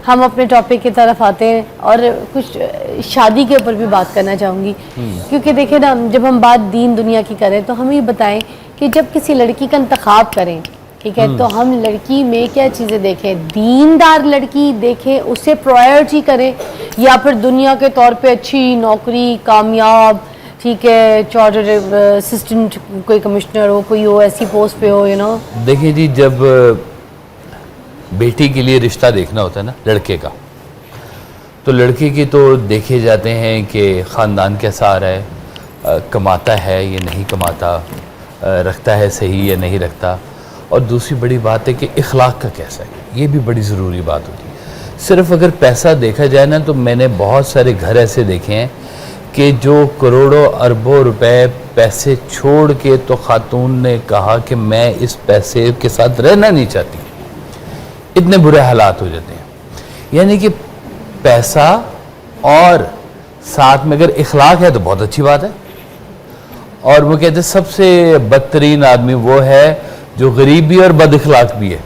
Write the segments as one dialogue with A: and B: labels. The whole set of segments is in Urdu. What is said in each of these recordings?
A: ہم اپنے ٹاپک کی طرف آتے ہیں اور کچھ شادی کے اوپر بھی بات کرنا چاہوں گی، کیونکہ دیکھیں نا جب ہم بات دین دنیا کی کریں تو ہم یہ بتائیں کہ جب کسی لڑکی کا انتخاب کریں، ٹھیک ہے، تو ہم لڑکی میں کیا چیزیں دیکھیں؟ دیندار لڑکی دیکھیں، اسے پرائرٹی کریں، یا پھر دنیا کے طور پہ اچھی نوکری، کامیاب، ٹھیک ہے، چارٹرڈ اسسٹنٹ، کوئی کمشنر ہو، کوئی ہو ایسی پوسٹ پہ ہو،
B: دیکھیں جی، جب بیٹی کے لیے رشتہ دیکھنا ہوتا ہے نا لڑکے کا، تو لڑکے کی تو دیکھے جاتے ہیں کہ خاندان کیسا آ رہا ہے، کماتا ہے یا نہیں کماتا، رکھتا ہے صحیح یا نہیں رکھتا، اور دوسری بڑی بات ہے کہ اخلاق کا کیسا ہے، یہ بھی بڑی ضروری بات ہوتی ہے۔ صرف اگر پیسہ دیکھا جائے نا تو میں نے بہت سارے گھر ایسے دیکھے ہیں کہ جو کروڑوں اربوں روپے پیسے چھوڑ کے تو خاتون نے کہا کہ میں اس پیسے کے ساتھ رہنا نہیں چاہتی، اتنے برے حالات ہو جاتے ہیں۔ یعنی کہ پیسہ اور ساتھ میں اگر اخلاق ہے تو بہت اچھی بات ہے، اور وہ کہتے ہیں سب سے بدترین آدمی وہ ہے جو غریب بھی اور بد اخلاق بھی ہے،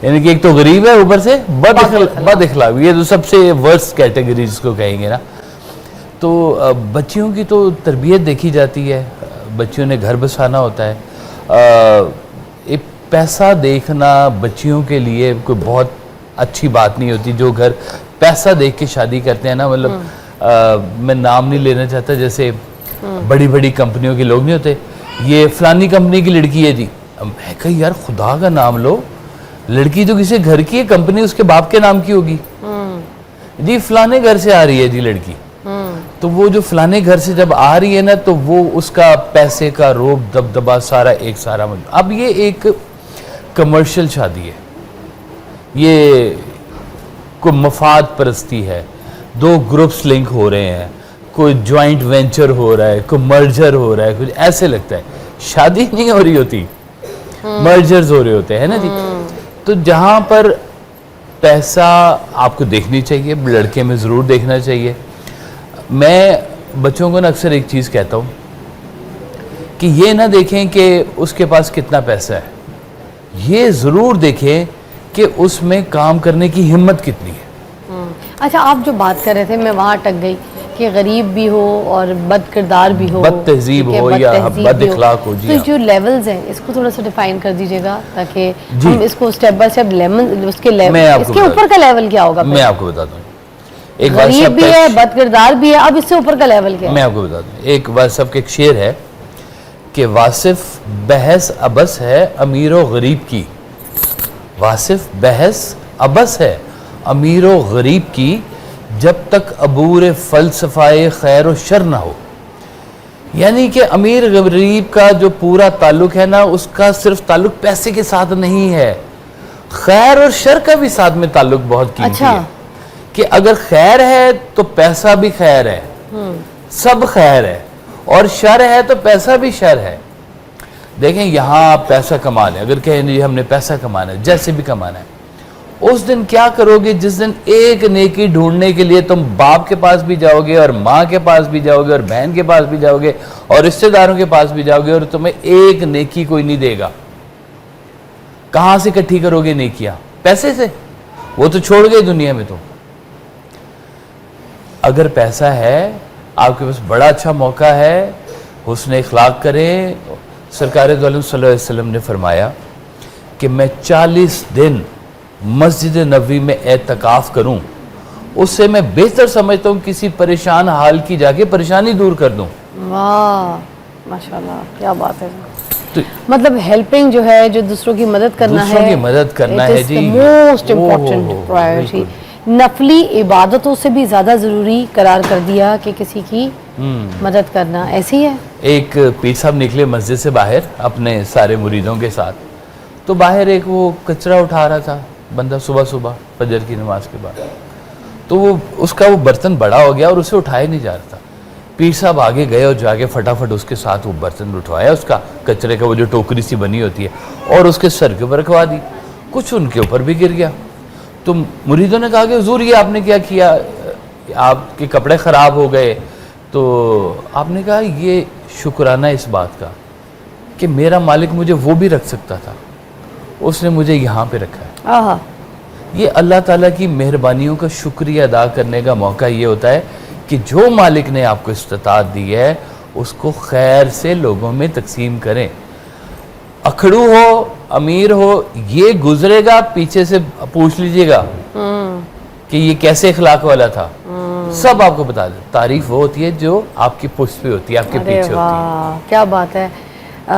B: یعنی کہ ایک تو غریب ہے اوپر سے بد اخلاق بھی، یہ تو سب سے ورسٹ کیٹیگری جس کو کہیں گے نا۔ تو بچیوں کی تو تربیت دیکھی جاتی ہے، بچیوں نے گھر بسانا ہوتا ہے، پیسہ دیکھنا بچیوں کے لیے کوئی بہت اچھی بات نہیں ہوتی۔ جو گھر پیسہ دیکھ کے شادی کرتے ہیں نا، مطلب میں نام نہیں لینا چاہتا، جیسے بڑی بڑی کمپنیوں کے لوگ نہیں ہوتے، یہ فلانی کمپنی کی لڑکی ہے جی، میں کہا یار خدا کا نام لو، لڑکی تو کسی گھر کی ہے، کمپنی اس کے باپ کے نام کی ہوگی، جی فلانے گھر سے آ رہی ہے جی لڑکی، تو وہ جو فلانے گھر سے جب آ رہی ہے نا تو وہ اس کا پیسے کا روب دبدبا سارا ایک سارا اب یہ ایک کمرشل شادی ہے، یہ کوئی مفاد پرستی ہے، دو گروپس لنک ہو رہے ہیں، کوئی جوائنٹ وینچر ہو رہا ہے، کوئی مرجر ہو رہا ہے، کچھ ایسے لگتا ہے، شادی نہیں ہو رہی ہوتی، مرجرز ہو رہے ہوتے ہیں نا جی۔ تو جہاں پر پیسہ آپ کو دیکھنی چاہیے، لڑکے میں ضرور دیکھنا چاہیے۔ میں بچوں کو نا اکثر ایک چیز کہتا ہوں کہ یہ نہ دیکھیں کہ اس کے پاس کتنا پیسہ ہے، یہ ضرور دیکھیں کہ اس میں کام کرنے کی ہمت کتنی ہے۔
A: اچھا، آپ جو بات کر رہے تھے میں وہاں اٹک گئی کہ غریب بھی ہو اور بد کردار بھی ہو،
B: بد تہذیب ہو یا بد اخلاق ہو،
A: تو جو لیولز ہیں اس کو تھوڑا سا ڈیفائن کر دیجیے گا تاکہ ہم اس کو سٹیپ بائی سٹیپ اس کے لیول، اس کے اوپر کا لیول کیا ہوگا؟
B: میں آپ کو بتاتا ہوں، ایک
A: غریب بھی ہے، بد کردار بھی ہے، اب اس سے اوپر کا لیول کیا ہے؟
B: میں آپ کو بتاتا ہوں، ایک واصف کا ایک شعر ہے کہ واصف بحث ابس ہے امیر و غریب کی، واصف بحث ابس ہے امیر و غریب کی، جب تک عبور فلسفہ خیر و شر نہ ہو۔ یعنی کہ امیر غریب کا جو پورا تعلق ہے نا، اس کا صرف تعلق پیسے کے ساتھ نہیں ہے، خیر اور شر کا بھی ساتھ میں تعلق بہت قیمتی ہے، کہ اگر خیر ہے تو پیسہ بھی خیر ہے، سب خیر ہے، اور شر ہے تو پیسہ بھی شر ہے۔ دیکھیں یہاں آپ پیسہ کما لیں، اگر کہیں جی ہم نے پیسہ کمانا ہے، جیسے بھی کمانا ہے، اس دن کیا کرو گے؟ جس دن ایک نیکی ڈھونڈنے کے لیے تم باپ کے پاس بھی جاؤ گے اور ماں کے پاس بھی جاؤ گے اور بہن کے پاس بھی جاؤ گے اور رشتہ داروں کے پاس بھی جاؤ گے، اور تمہیں ایک نیکی کوئی نہیں دے گا۔ کہاں سے اکٹھی کرو گے نیکیاں؟ پیسے سے، وہ تو چھوڑ گئے دنیا میں۔ تو اگر پیسہ ہے، آپ کے پاس بڑا اچھا موقع ہے، حسن اخلاق کریں۔ سرکار دو عالم صلی اللہ علیہ وسلم نے فرمایا کہ میں 40 دن مسجد نبوی میں اعتکاف کروں، اس سے میں بہتر سمجھتا ہوں کسی پریشان حال کی جا کے پریشانی دور کر دوں۔
A: واہ ماشاءاللہ، کیا بات ہے۔ مطلب ہیلپنگ جو ہے، جو دوسروں کی مدد کرنا ہے،
B: دوسروں کی مدد کرنا ہے جی،
A: موسٹ امپورٹنٹ پرائورٹی، نفلی عبادتوں سے بھی زیادہ ضروری قرار کر دیا کہ کسی کی مدد کرنا، ایسی ہے۔ ایک
B: پیر صاحب نکلے مسجد سے باہر اپنے سارے مریدوں کے ساتھ، تو باہر ایک وہ کچرا اٹھا رہا تھا بندہ صبح صبح فجر کی نماز کے بعد، تو وہ اس کا وہ برتن بڑا ہو گیا اور اسے اٹھایا نہیں جا رہا تھا۔ پیر صاحب آگے گئے اور جا کے فٹافٹ اس کے ساتھ وہ برتن اٹھوایا، اس کا کچرے کا وہ جو ٹوکری سی بنی ہوتی ہے، اور اس کے سر کے اوپر رکھوا دی، کچھ ان کے اوپر بھی گر گیا۔ تو مریدوں نے کہا کہ حضور یہ آپ نے کیا کیا، آپ کے کپڑے خراب ہو گئے؟ تو آپ نے کہا یہ شکرانہ اس بات کا کہ میرا مالک مجھے وہ بھی رکھ سکتا تھا، اس نے مجھے یہاں پہ رکھا ہے۔ یہ اللہ تعالیٰ کی مہربانیوں کا شکریہ ادا کرنے کا موقع یہ ہوتا ہے کہ جو مالک نے آپ کو استطاعت دی ہے اس کو خیر سے لوگوں میں تقسیم کریں. اکھڑو ہو امیر ہو یہ گزرے گا, پیچھے سے پوچھ لیجئے گا کہ یہ کیسے اخلاق والا تھا, سب آپ کو بتا دیں. تعریف وہ ہوتی ہے جو آپ کی پشت پہ ہوتی ہے, آپ کے پیچھے ہوتی ہے.
A: کیا بات ہے.